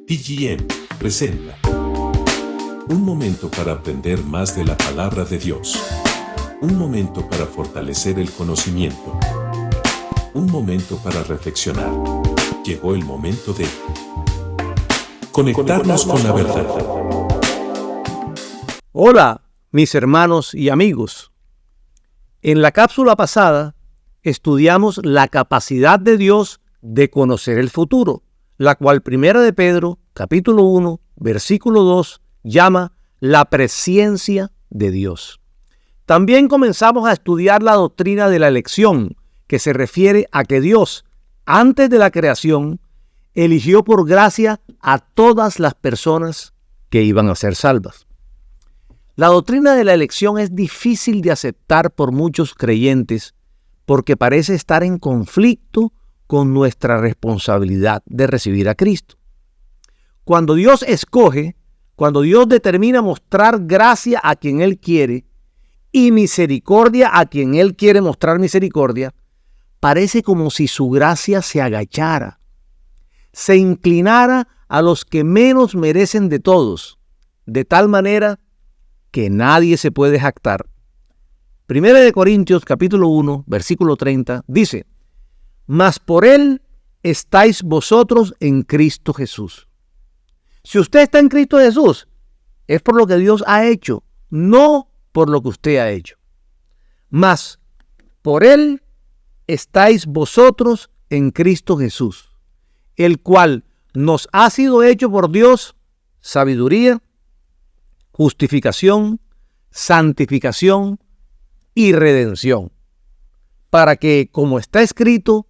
TGM presenta un momento para aprender más de la palabra de Dios. Un momento para fortalecer el conocimiento. Un momento para reflexionar. Llegó el momento de conectarnos con la verdad. Hola, mis hermanos y amigos. En la cápsula pasada estudiamos la capacidad de Dios de conocer el futuro, la cual Primera de Pedro, capítulo 1, versículo 2, llama la presciencia de Dios. También comenzamos a estudiar la doctrina de la elección, que se refiere a que Dios, antes de la creación, eligió por gracia a todas las personas que iban a ser salvas. La doctrina de la elección es difícil de aceptar por muchos creyentes porque parece estar en conflicto con nuestra responsabilidad de recibir a Cristo. Cuando Dios escoge, cuando Dios determina mostrar gracia a quien Él quiere y misericordia a quien Él quiere mostrar misericordia, parece como si su gracia se agachara, se inclinara a los que menos merecen de todos, de tal manera que nadie se puede jactar. Primera de Corintios capítulo 1, versículo 30, dice: mas por Él estáis vosotros en Cristo Jesús. Si usted está en Cristo Jesús, es por lo que Dios ha hecho, no por lo que usted ha hecho. Mas por Él estáis vosotros en Cristo Jesús, el cual nos ha sido hecho por Dios sabiduría, justificación, santificación y redención, para que, como está escrito,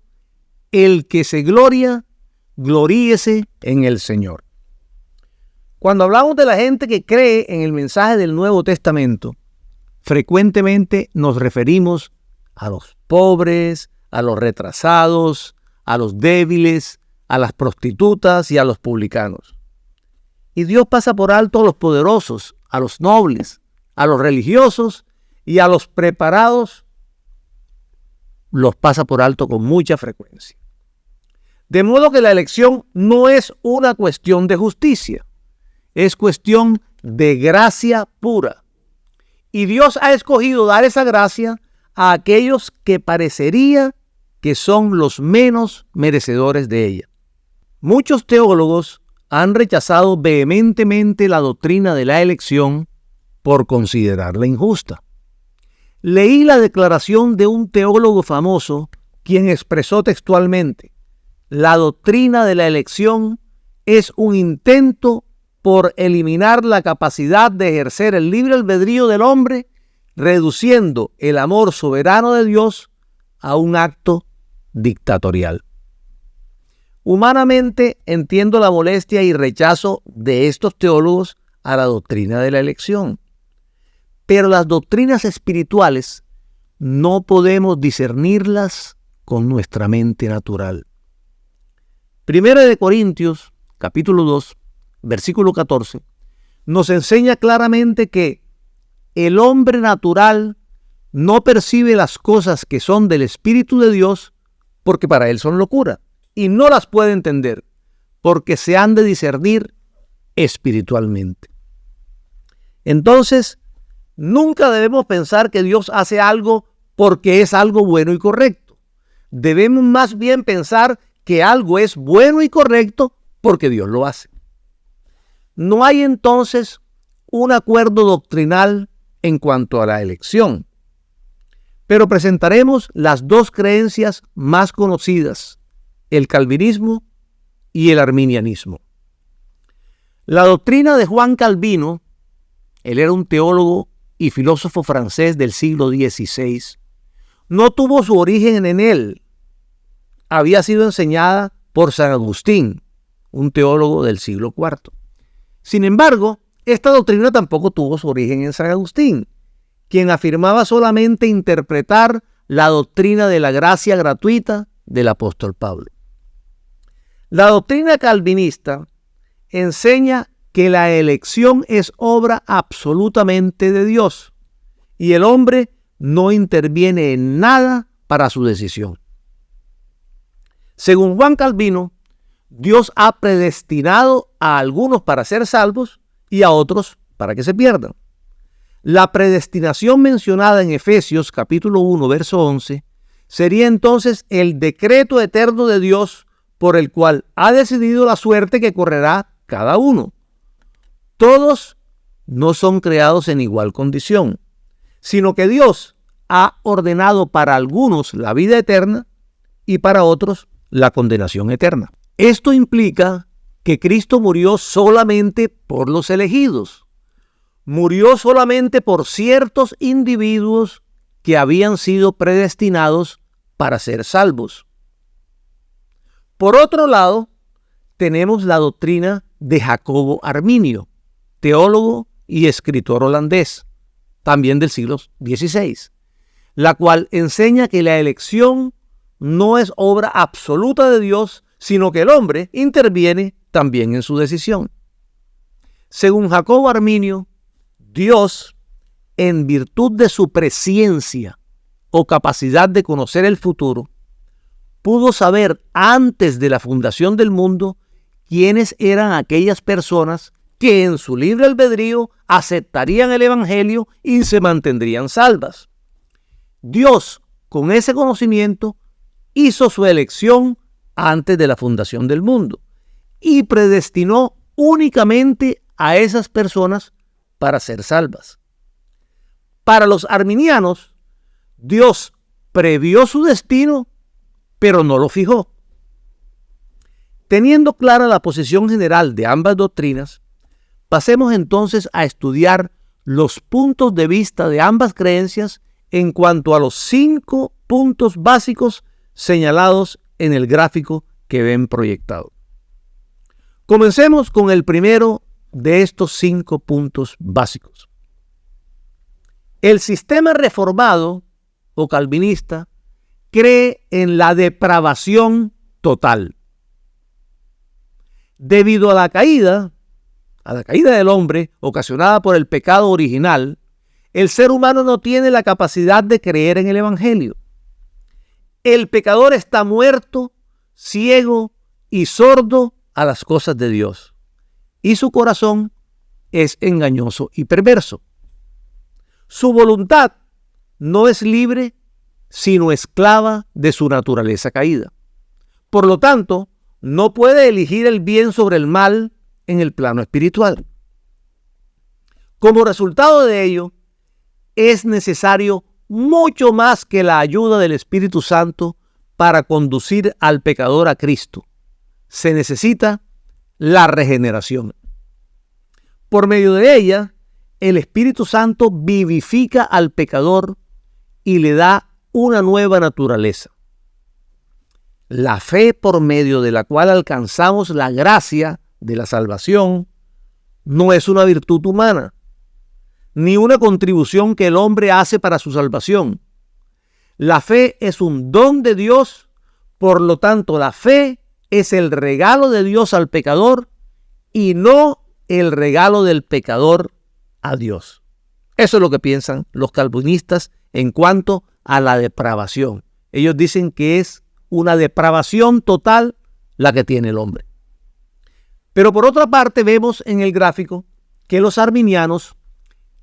el que se gloria, gloríese en el Señor. Cuando hablamos de la gente que cree en el mensaje del Nuevo Testamento, frecuentemente nos referimos a los pobres, a los retrasados, a los débiles, a las prostitutas y a los publicanos. Y Dios pasa por alto a los poderosos, a los nobles, a los religiosos y a los preparados. Los pasa por alto con mucha frecuencia. De modo que la elección no es una cuestión de justicia, es cuestión de gracia pura. Y Dios ha escogido dar esa gracia a aquellos que parecería que son los menos merecedores de ella. Muchos teólogos han rechazado vehementemente la doctrina de la elección por considerarla injusta. Leí la declaración de un teólogo famoso, quien expresó textualmente: la doctrina de la elección es un intento por eliminar la capacidad de ejercer el libre albedrío del hombre, reduciendo el amor soberano de Dios a un acto dictatorial. Humanamente entiendo la molestia y rechazo de estos teólogos a la doctrina de la elección. Pero las doctrinas espirituales no podemos discernirlas con nuestra mente natural. Primera de Corintios, capítulo 2, versículo 14, nos enseña claramente que el hombre natural no percibe las cosas que son del Espíritu de Dios porque para él son locura, y no las puede entender porque se han de discernir espiritualmente. Entonces, nunca debemos pensar que Dios hace algo porque es algo bueno y correcto. Debemos más bien pensar que algo es bueno y correcto porque Dios lo hace. No hay entonces un acuerdo doctrinal en cuanto a la elección, pero presentaremos las dos creencias más conocidas, el calvinismo y el arminianismo. La doctrina de Juan Calvino, él era un teólogo y filósofo francés del siglo XVI, no tuvo su origen en él. Había sido enseñada por San Agustín, un teólogo del siglo IV. Sin embargo, esta doctrina tampoco tuvo su origen en San Agustín, quien afirmaba solamente interpretar la doctrina de la gracia gratuita del apóstol Pablo. La doctrina calvinista enseña que la elección es obra absolutamente de Dios y el hombre no interviene en nada para su decisión. Según Juan Calvino, Dios ha predestinado a algunos para ser salvos y a otros para que se pierdan. La predestinación mencionada en Efesios capítulo 1, verso 11, sería entonces el decreto eterno de Dios por el cual ha decidido la suerte que correrá cada uno. Todos no son creados en igual condición, sino que Dios ha ordenado para algunos la vida eterna y para otros la condenación eterna. Esto implica que Cristo murió solamente por los elegidos. Murió solamente por ciertos individuos que habían sido predestinados para ser salvos. Por otro lado, tenemos la doctrina de Jacobo Arminio, teólogo y escritor holandés, también del siglo XVI, la cual enseña que la elección no es obra absoluta de Dios, sino que el hombre interviene también en su decisión. Según Jacobo Arminio, Dios, en virtud de su presciencia o capacidad de conocer el futuro, pudo saber antes de la fundación del mundo quiénes eran aquellas personas que en su libre albedrío aceptarían el evangelio y se mantendrían salvas. Dios, con ese conocimiento, hizo su elección antes de la fundación del mundo y predestinó únicamente a esas personas para ser salvas. Para los arminianos, Dios previó su destino, pero no lo fijó. Teniendo clara la posición general de ambas doctrinas, pasemos entonces a estudiar los puntos de vista de ambas creencias en cuanto a los 5 puntos básicos señalados en el gráfico que ven proyectado. Comencemos con el primero de estos 5 puntos básicos. El sistema reformado o calvinista cree en la depravación total. Debido a la caída del hombre ocasionada por el pecado original, el ser humano no tiene la capacidad de creer en el evangelio. El pecador está muerto, ciego y sordo a las cosas de Dios, y su corazón es engañoso y perverso. Su voluntad no es libre, sino esclava de su naturaleza caída. Por lo tanto, no puede elegir el bien sobre el mal en el plano espiritual. Como resultado de ello, es necesario mucho más que la ayuda del Espíritu Santo para conducir al pecador a Cristo. Se necesita la regeneración. Por medio de ella, el Espíritu Santo vivifica al pecador y le da una nueva naturaleza. La fe por medio de la cual alcanzamos la gracia de la salvación no es una virtud humana, ni una contribución que el hombre hace para su salvación. La fe es un don de Dios, por lo tanto la fe es el regalo de Dios al pecador y no el regalo del pecador a Dios. Eso es lo que piensan los calvinistas en cuanto a la depravación. Ellos dicen que es una depravación total la que tiene el hombre. Pero por otra parte vemos en el gráfico que los arminianos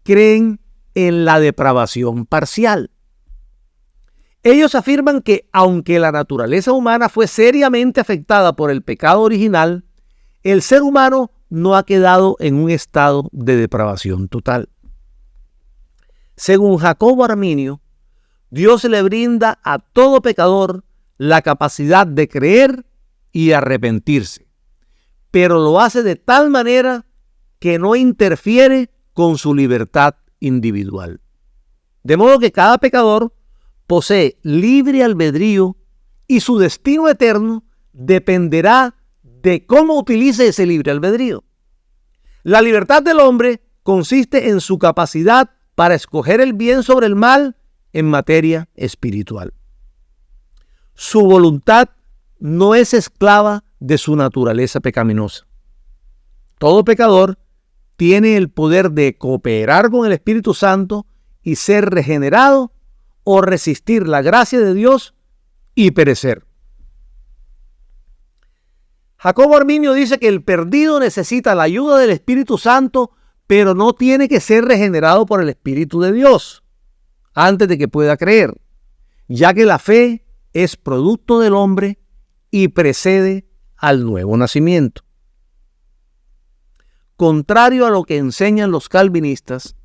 creen en la depravación parcial. Ellos afirman que aunque la naturaleza humana fue seriamente afectada por el pecado original, el ser humano no ha quedado en un estado de depravación total. Según Jacobo Arminio, Dios le brinda a todo pecador la capacidad de creer y arrepentirse, pero lo hace de tal manera que no interfiere con su libertad individual. De modo que cada pecador posee libre albedrío y su destino eterno dependerá de cómo utilice ese libre albedrío. La libertad del hombre consiste en su capacidad para escoger el bien sobre el mal en materia espiritual. Su voluntad no es esclava de su naturaleza pecaminosa. Todo pecador tiene el poder de cooperar con el Espíritu Santo y ser regenerado o resistir la gracia de Dios y perecer. Jacobo Arminio dice que el perdido necesita la ayuda del Espíritu Santo, pero no tiene que ser regenerado por el Espíritu de Dios antes de que pueda creer, ya que la fe es producto del hombre y precede al nuevo nacimiento. Contrario a lo que enseñan los calvinistas,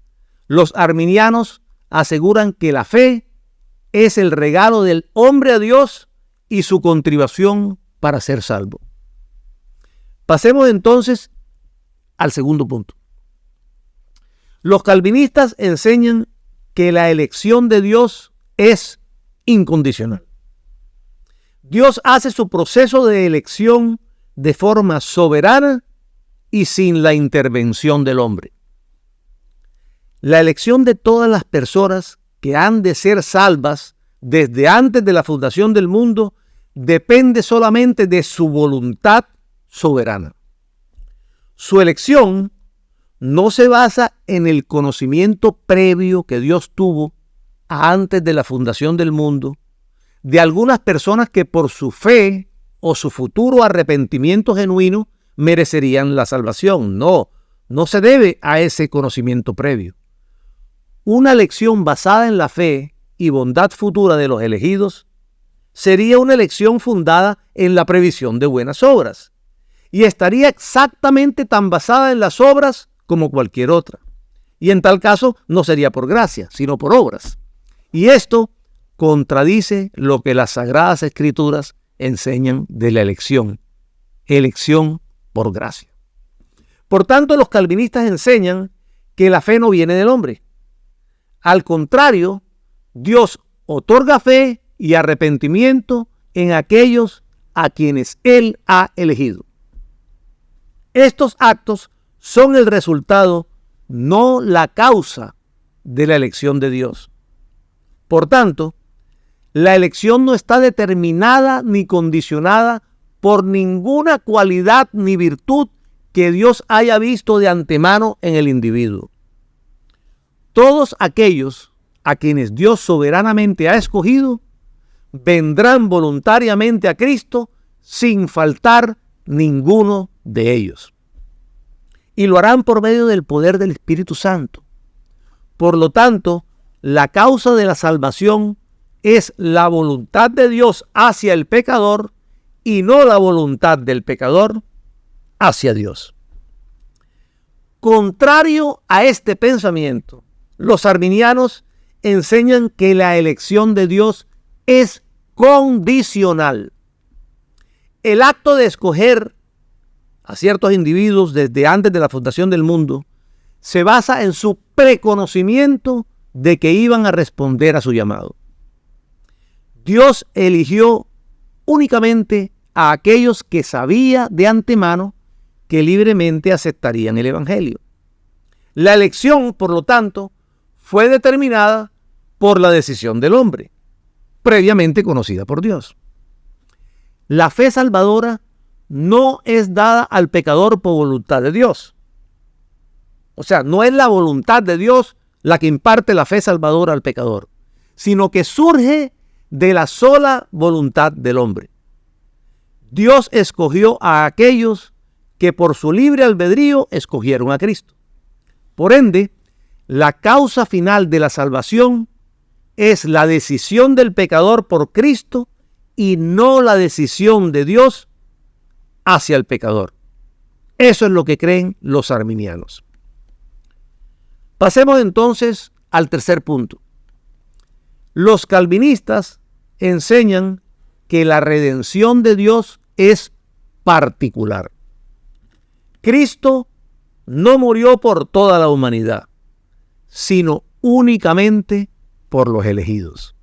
los arminianos aseguran que la fe es el regalo del hombre a Dios y su contribución para ser salvo. Pasemos entonces al segundo punto. Los calvinistas enseñan que la elección de Dios es incondicional. Dios hace su proceso de elección de forma soberana y sin la intervención del hombre. La elección de todas las personas que han de ser salvas desde antes de la fundación del mundo depende solamente de su voluntad soberana. Su elección no se basa en el conocimiento previo que Dios tuvo antes de la fundación del mundo de algunas personas que por su fe o su futuro arrepentimiento genuino merecerían la salvación. No se debe a ese conocimiento previo. Una elección basada en la fe y bondad futura de los elegidos sería una elección fundada en la previsión de buenas obras y estaría exactamente tan basada en las obras como cualquier otra. Y en tal caso no sería por gracia, sino por obras. Y esto contradice lo que las Sagradas Escrituras enseñan de la elección por gracia. Por tanto, los calvinistas enseñan que la fe no viene del hombre. Al contrario, Dios otorga fe y arrepentimiento en aquellos a quienes Él ha elegido. Estos actos son el resultado, no la causa de la elección de Dios. Por tanto, la elección no está determinada ni condicionada por ninguna cualidad ni virtud que Dios haya visto de antemano en el individuo. Todos aquellos a quienes Dios soberanamente ha escogido vendrán voluntariamente a Cristo sin faltar ninguno de ellos. Y lo harán por medio del poder del Espíritu Santo. Por lo tanto, la causa de la salvación es la voluntad de Dios hacia el pecador y no la voluntad del pecador hacia Dios. Contrario a este pensamiento, los arminianos enseñan que la elección de Dios es condicional. El acto de escoger a ciertos individuos desde antes de la fundación del mundo se basa en su preconocimiento de que iban a responder a su llamado. Dios eligió únicamente a aquellos que sabía de antemano que libremente aceptarían el Evangelio. La elección, por lo tanto, fue determinada por la decisión del hombre, previamente conocida por Dios. La fe salvadora no es dada al pecador por voluntad de Dios. O sea, no es la voluntad de Dios la que imparte la fe salvadora al pecador, sino que surge de la sola voluntad del hombre. Dios escogió a aquellos que por su libre albedrío escogieron a Cristo. Por ende, la causa final de la salvación es la decisión del pecador por Cristo y no la decisión de Dios hacia el pecador. Eso es lo que creen los arminianos. Pasemos entonces al tercer punto. Los calvinistas enseñan que la redención de Dios es particular. Cristo no murió por toda la humanidad, sino únicamente por los elegidos.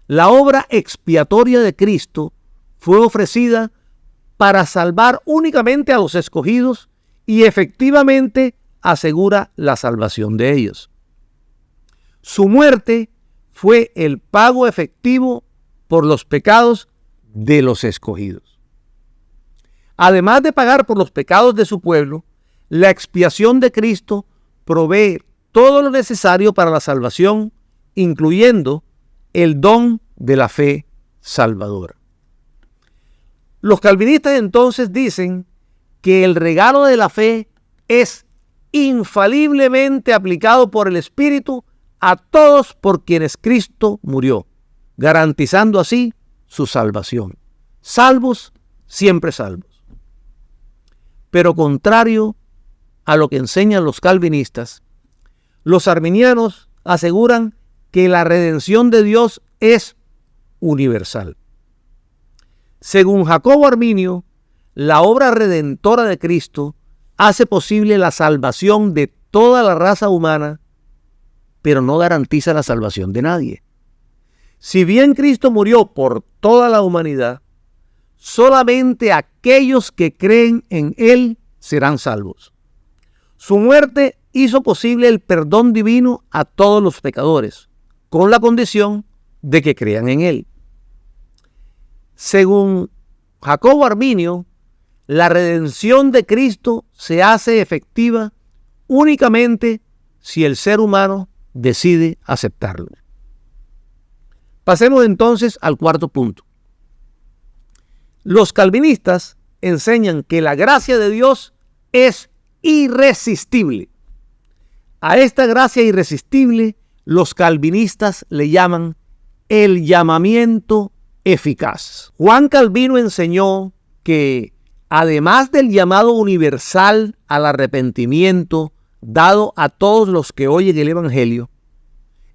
La obra expiatoria de Cristo fue ofrecida para salvar únicamente a los escogidos y efectivamente asegura la salvación de ellos. Su muerte fue el pago efectivo por los pecados de los escogidos. Además de pagar por los pecados de su pueblo, la expiación de Cristo provee todo lo necesario para la salvación, incluyendo el don de la fe salvadora. Los calvinistas entonces dicen que el regalo de la fe es infaliblemente aplicado por el Espíritu a todos por quienes Cristo murió, garantizando así su salvación. Salvos, siempre salvos. Pero contrario a lo que enseñan los calvinistas, los arminianos aseguran que la redención de Dios es universal. Según Jacobo Arminio, la obra redentora de Cristo hace posible la salvación de toda la raza humana, pero no garantiza la salvación de nadie. Si bien Cristo murió por toda la humanidad, solamente aquellos que creen en Él serán salvos. Su muerte hizo posible el perdón divino a todos los pecadores, con la condición de que crean en Él. Según Jacobo Arminio, la redención de Cristo se hace efectiva únicamente si el ser humano decide aceptarlo. Pasemos entonces al cuarto punto. Los calvinistas enseñan que la gracia de Dios es irresistible. A esta gracia irresistible los calvinistas le llaman el llamamiento eficaz. Juan Calvino enseñó que además del llamado universal al arrepentimiento dado a todos los que oyen el Evangelio,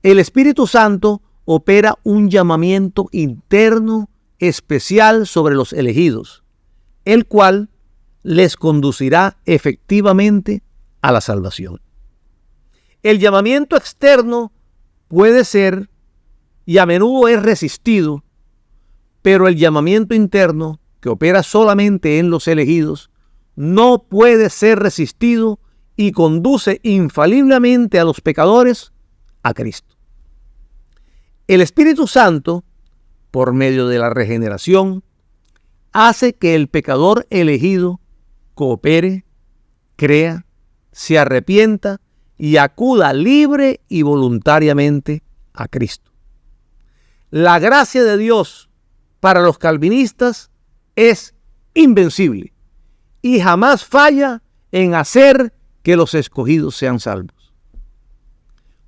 el Espíritu Santo opera un llamamiento interno especial sobre los elegidos, el cual les conducirá efectivamente a la salvación. El llamamiento externo puede ser y a menudo es resistido, pero el llamamiento interno, que opera solamente en los elegidos, no puede ser resistido y conduce infaliblemente a los pecadores a Cristo. El Espíritu Santo, por medio de la regeneración, hace que el pecador elegido coopere, crea, se arrepienta y acuda libre y voluntariamente a Cristo. La gracia de Dios para los calvinistas es invencible y jamás falla en hacer que los escogidos sean salvos.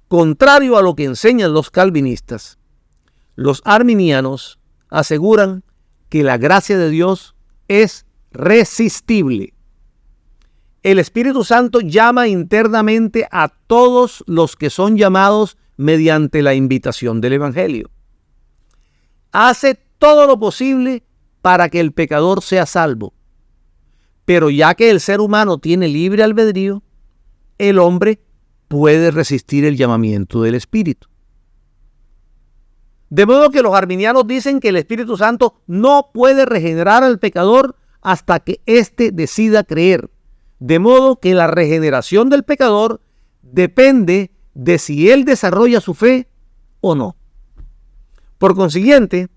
Contrario a lo que enseñan los calvinistas, los arminianos aseguran que la gracia de Dios es resistible. El Espíritu Santo llama internamente a todos los que son llamados mediante la invitación del Evangelio. Hace todo lo posible para que el pecador sea salvo. Pero ya que el ser humano tiene libre albedrío, el hombre puede resistir el llamamiento del Espíritu. De modo que los arminianos dicen que el Espíritu Santo no puede regenerar al pecador hasta que éste decida creer. De modo que la regeneración del pecador depende de si él desarrolla su fe o no. Por consiguiente,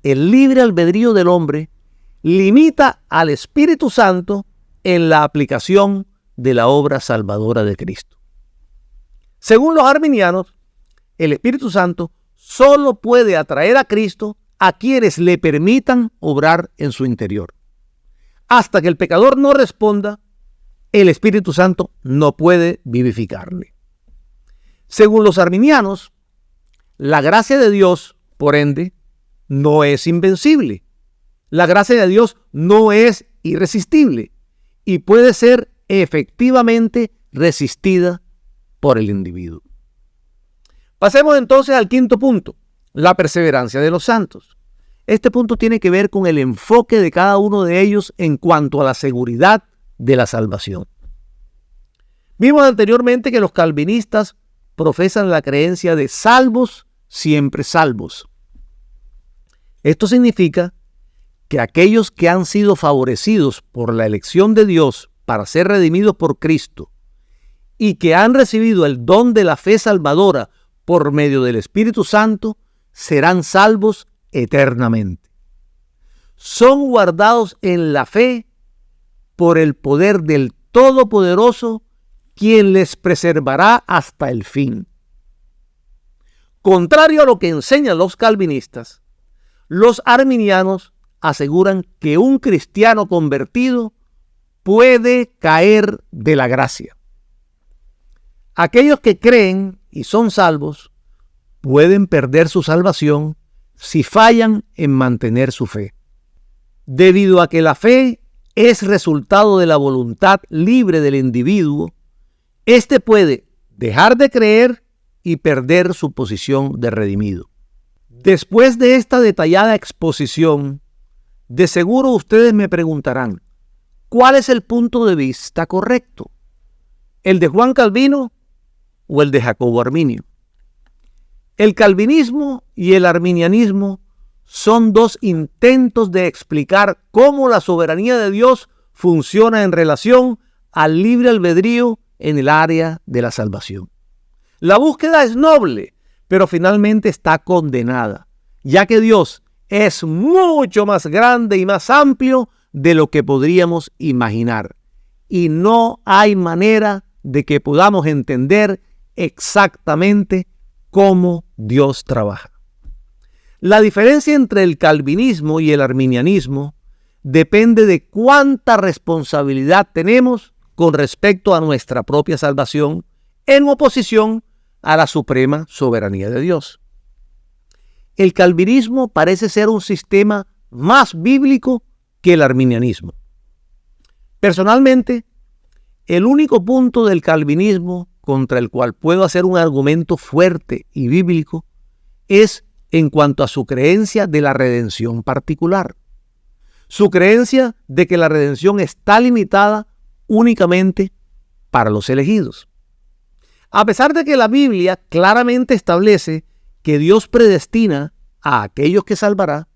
el libre albedrío del hombre limita al Espíritu Santo en la aplicación de la obra salvadora de Cristo. Según los arminianos, el Espíritu Santo solo puede atraer a Cristo a quienes le permitan obrar en su interior. Hasta que el pecador no responda, el Espíritu Santo no puede vivificarle. Según los arminianos, la gracia de Dios, por ende, no es invencible. La gracia de Dios no es irresistible y puede ser efectivamente resistida por el individuo. Pasemos entonces al quinto punto, la perseverancia de los santos. Este punto tiene que ver con el enfoque de cada uno de ellos en cuanto a la seguridad de la salvación. Vimos anteriormente que los calvinistas profesan la creencia de salvos, siempre salvos. Esto significa que aquellos que han sido favorecidos por la elección de Dios para ser redimidos por Cristo y que han recibido el don de la fe salvadora por medio del Espíritu Santo, serán salvos eternamente. Son guardados en la fe por el poder del Todopoderoso, quien les preservará hasta el fin. Contrario a lo que enseñan los calvinistas, los arminianos aseguran que un cristiano convertido puede caer de la gracia. Aquellos que creen y son salvos pueden perder su salvación si fallan en mantener su fe. Debido a que la fe es resultado de la voluntad libre del individuo, éste puede dejar de creer y perder su posición de redimido. Después de esta detallada exposición, de seguro ustedes me preguntarán, ¿cuál es el punto de vista correcto? ¿El de Juan Calvino o el de Jacobo Arminio? El calvinismo y el arminianismo son dos intentos de explicar cómo la soberanía de Dios funciona en relación al libre albedrío en el área de la salvación. La búsqueda es noble, pero finalmente está condenada, ya que Dios es mucho más grande y más amplio de lo que podríamos imaginar, y no hay manera de que podamos entender exactamente cómo Dios trabaja. La diferencia entre el calvinismo y el arminianismo depende de cuánta responsabilidad tenemos con respecto a nuestra propia salvación en oposición a la suprema soberanía de Dios. El calvinismo parece ser un sistema más bíblico que el arminianismo. Personalmente, el único punto del calvinismo contra el cual puedo hacer un argumento fuerte y bíblico es en cuanto a su creencia de la redención particular. Su creencia de que la redención está limitada únicamente para los elegidos. A pesar de que la Biblia claramente establece que Dios predestina a aquellos que salvará,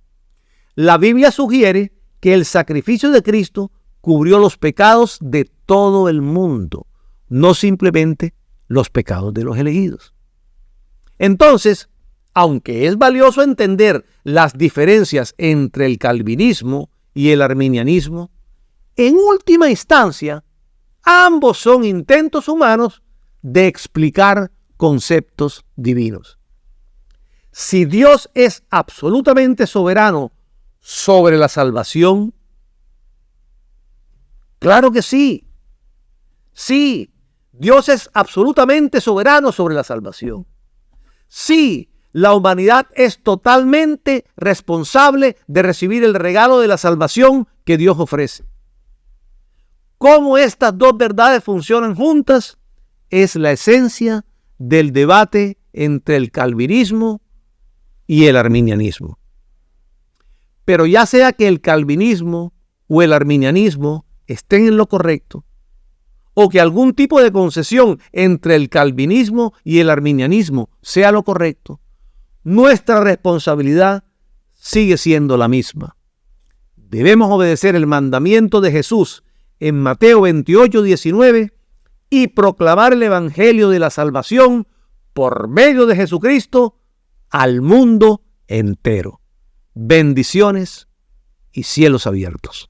la Biblia sugiere que el sacrificio de Cristo cubrió los pecados de todo el mundo, no simplemente los pecados de los elegidos. Entonces, aunque es valioso entender las diferencias entre el calvinismo y el arminianismo, en última instancia, ambos son intentos humanos de explicar conceptos divinos. Si Dios es absolutamente soberano sobre la salvación, claro que sí. Sí, Dios es absolutamente soberano sobre la salvación. Sí, la humanidad es totalmente responsable de recibir el regalo de la salvación que Dios ofrece. Cómo estas dos verdades funcionan juntas es la esencia del debate entre el calvinismo y el arminianismo. Pero ya sea que el calvinismo o el arminianismo estén en lo correcto, o que algún tipo de concesión entre el calvinismo y el arminianismo sea lo correcto, nuestra responsabilidad sigue siendo la misma. Debemos obedecer el mandamiento de Jesús en Mateo 28:19 y proclamar el evangelio de la salvación por medio de Jesucristo al mundo entero. Bendiciones y cielos abiertos.